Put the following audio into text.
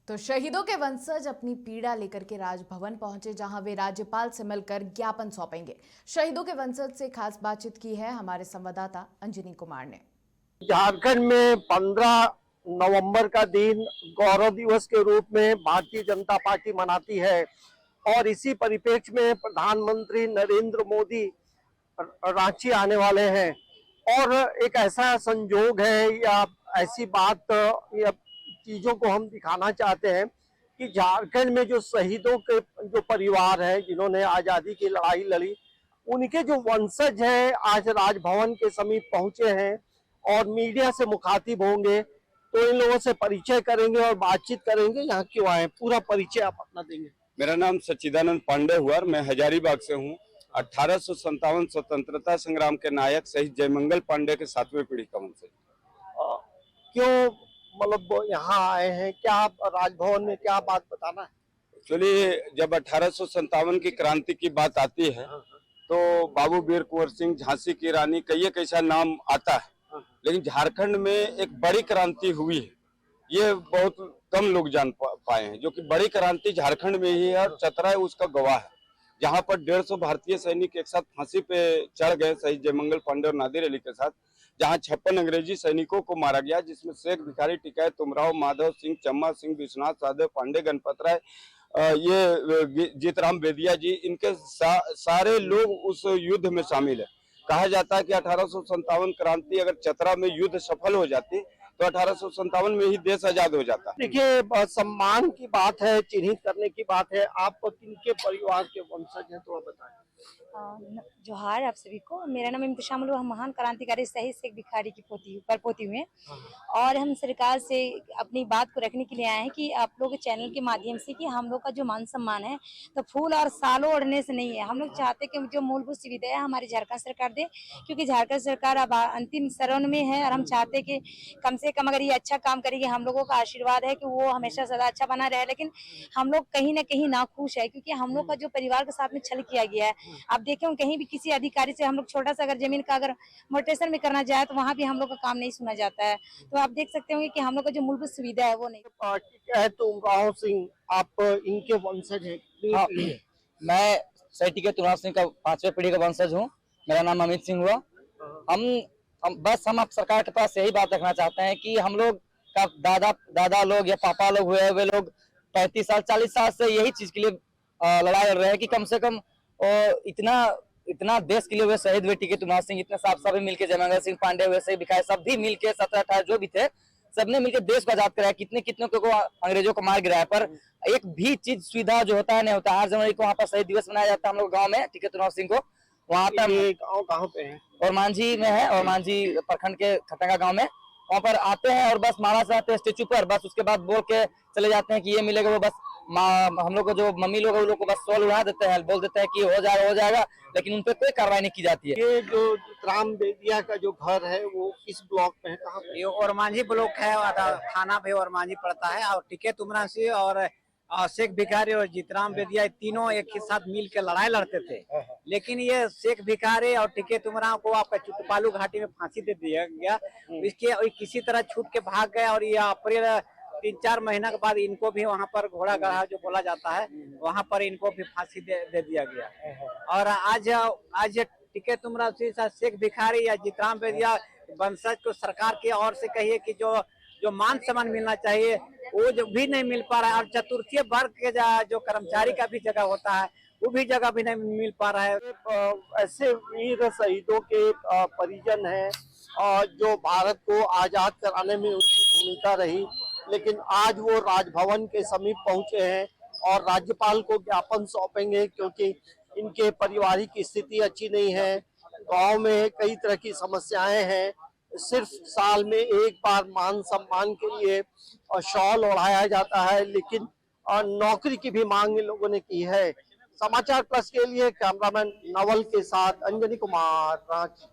तो शहीदों के वंशज अपनी पीड़ा लेकर के राजभवन पहुंचे, जहां वे राज्यपाल से मिलकर ज्ञापन सौंपेंगे। शहीदों के वंशज से खास बातचीत की है हमारे संवाददाता अंजनी कुमार ने। झारखंड में 15 नवंबर का दिन गौरव दिवस के रूप में भारतीय जनता पार्टी मनाती है और इसी परिप्रेक्ष्य में प्रधानमंत्री नरेंद्र मोदी रांची आने वाले हैं और एक ऐसा संजोग है या ऐसी बात या चीजों को हम दिखाना चाहते हैं कि झारखंड में जो शहीदों के जो परिवार है जिन्होंने आजादी की लड़ाई लड़ी, उनके जो वंशज हैं आज राजभवन के समीप पहुंचे हैं और मीडिया से मुखातिब होंगे। तो इन लोगों से परिचय करेंगे और बातचीत करेंगे। यहाँ क्यों आए, पूरा परिचय आप अपना देंगे। मेरा नाम सच्चिदानंद पांडे हुआ, मैं हजारीबाग से हूँ। 1857 स्वतंत्रता संग्राम के नायक शहीद जयमंगल पांडे के 7वें पीढ़ी का वंशज। क्यों मतलब यहाँ आए हैं, क्या आप राजभवन में क्या बात बताना है? एक्चुअली जब 1857 की क्रांति की बात आती है तो बाबू वीर कुंवर सिंह, झांसी की रानी, कई एक ऐसा नाम आता है, लेकिन झारखंड में एक बड़ी क्रांति हुई है, ये बहुत कम लोग जान पाए हैं। जो कि बड़ी क्रांति झारखंड में ही है और चतरा उसका गवाह है, जहां पर 150 भारतीय सैनिक एक साथ फांसी पे चढ़ गए शहीद जयमंगल पांडे और नादिर अली के साथ, जहां 56 अंग्रेजी सैनिकों को मारा गया, जिसमें शेख भिखारी टिकैत तुमराव, माधव सिंह, चम्मा सिंह, विश्वनाथ साधव पांडे, गणपत राय, ये जीतराम बेदिया जी, इनके सारे लोग उस युद्ध में शामिल है। कहा जाता है कि 1857 क्रांति अगर चतरा में युद्ध सफल हो जाती तो 1857 में ही देश आजाद हो जाता। देखिए, सम्मान की बात है, चिन्हित करने की बात है। आप किनके परिवार के वंशज हैं, थोड़ा बताएं। जोहार आप सभी को। मेरा नाम इम्तिशामुल, हम महान क्रांतिकारी शहीद शेख भिखारी की पोती हुए और हम सरकार से अपनी बात को रखने के लिए आए हैं कि आप लोग चैनल के माध्यम से कि हम लोग का जो मान सम्मान है तो फूल और सालों ओढ़ने से नहीं है। हम लोग चाहते हैं कि जो मूलभूत सुविधाएं हमारी झारखंड सरकार दे, क्योंकि झारखंड सरकार अब अंतिम चरण में है और हम चाहते हैं कि कम से कम अगर ये अच्छा काम करेगी, हम लोगों का आशीर्वाद है कि वो हमेशा सदा अच्छा बना रहे। लेकिन हम लोग कहीं ना कहीं नाखुश है, क्योंकि हम लोग का जो परिवार के साथ में छल किया गया है। आप देखें कहीं भी किसी अधिकारी से हम लोग छोटा सा अगर जमीन का अगर मोटेशन में करना जाए तो वहाँ भी हम लोग का काम नहीं सुना जाता है। तो आप देख सकते होंगे कि हम लोग का जो मूलभूत सुविधा है वो नहीं। तुमराव सिंह, आप इनके वंशज हैं? हाँ, मैं शहीद तुमराव सिंह का 5वें पीढ़ी का वंशज हूँ। मेरा नाम अमित सिंह हुआ। हम आप सरकार के पास यही बात रखना चाहते हैं कि हम लोग का दादा लोग या पापा लोग हुए, वे लोग 35 साल 40 साल से यही चीज के लिए लड़ाई लड़ रहे हैं कि कम से कम इतना देश के लिए हुए शहीद हुए। टिकैत तुमराव सिंह इतने साहब सभी मिलके, जयमंगल सिंह पांडे हुए, शहीद भिखारी, सब भी मिलके 17-18 जो भी थे, सबने मिलकर देश को आजाद कराया। कितने को अंग्रेजों को मार गिराया, पर एक भी चीज सुविधा जो होता है नहीं होता। 8 जनवरी को वहाँ पर शहीद दिवस मनाया जाता है हम लोग गाँव में, टिकैत तुमराव सिंह को। वहाँ पर गाँव कहाँ पे है? और मांझी में है, और मांझी प्रखंड के खटंगा गाँव में। वहाँ पर आते हैं और बस माला से आते हैं स्टेचू पर, बस उसके बाद बोल के चले जाते हैं कि ये मिलेगा, वो बस हम लोग को जो मम्मी लोग है उन लोग को बस सोल उड़ा देते हैं, बोल देते हैं कि हो जाएगा, लेकिन उन पर कोई कार्रवाई नहीं की जाती है। ये जो जीतराम बेदिया का जो घर है वो किस ब्लॉक में है, कहाँ पे? ये ओरमांझी ब्लॉक है, थाना भी ओरमांझी पड़ता है। और टिकैत तुमराव सिंह और शेख भिखारी और जीतराम बेदिया तीनों एक ही साथ मिल के लड़ाई लड़ते थे, लेकिन ये शेख भिखारी और टिकैत तुमराव को आपका चुटपालू घाटी में फांसी दे दिया गया। इसके किसी तरह छूट के भाग गए और ये अप्रैल 3-4 महीना के बाद इनको भी वहाँ पर घोड़ा गढ़ा जो बोला जाता है, वहाँ पर इनको भी फांसी दे दिया गया। और आज टिकैत तुमराव सिंह, शेख भिखारी या जीतराम बेदिया वंशज को सरकार की ओर से कहिए कि जो मान सम्मान मिलना चाहिए वो जो भी नहीं मिल पा रहा है। और चतुर्थीय वर्ग के जो कर्मचारी का भी जगह होता है वो भी जगह भी नहीं मिल पा रहा है। ऐसे वीर शहीदों के परिजन हैं जो भारत को आजाद कराने में उनकी भूमिका रही, लेकिन आज वो राजभवन के समीप पहुंचे हैं और राज्यपाल को ज्ञापन सौंपेंगे, क्योंकि इनके पारिवारिक स्थिति अच्छी नहीं है। गांव में कई तरह की समस्याएं हैं। सिर्फ साल में एक बार मान सम्मान के लिए शॉल ओढ़ाया जाता है, लेकिन नौकरी की भी मांग इन लोगों ने की है। समाचार प्लस के लिए कैमरामैन नवल के साथ अंजनी कुमार, रांची।